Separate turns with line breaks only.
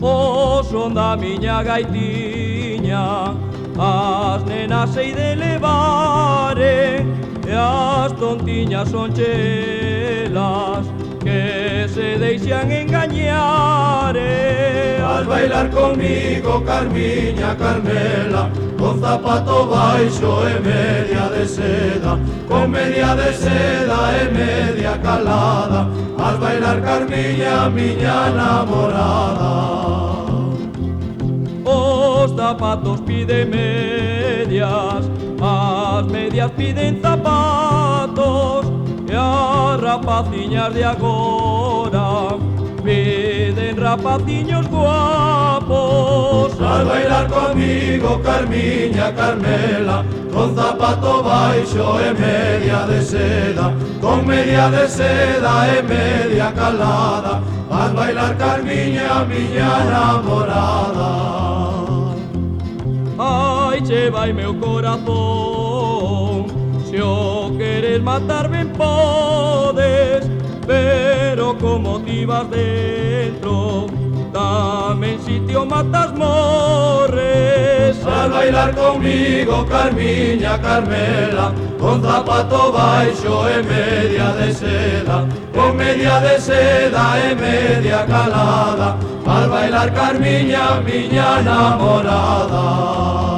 Oso da miña gaitiña, as nenas sei de levare, e as tontiñas son chelas que se deixan engañare.
Al bailar conmigo, Carmiña, Carmela, con zapato baixo e media de seda, con media de seda e media calada, al bailar Carmiña, miña namorada.
Os zapatos piden medias, as medias piden zapatos, e as rapaciñas de agora piden rapaciños guapos.
Al bailar conmigo, Carmiña, Carmela, con zapato baixo e media de seda, con media de seda e media calada, al bailar Carmiña, miña namorada.
Ai, che vai meu corazón, se o queres matar ben podes, pero como ti vas dentro, tamén sitio matas morres.
Al bailar conmigo, Carmiña, Carmela, con zapato baixo e media de seda, con media de seda e media calada, al bailar Carmiña, miña namorada.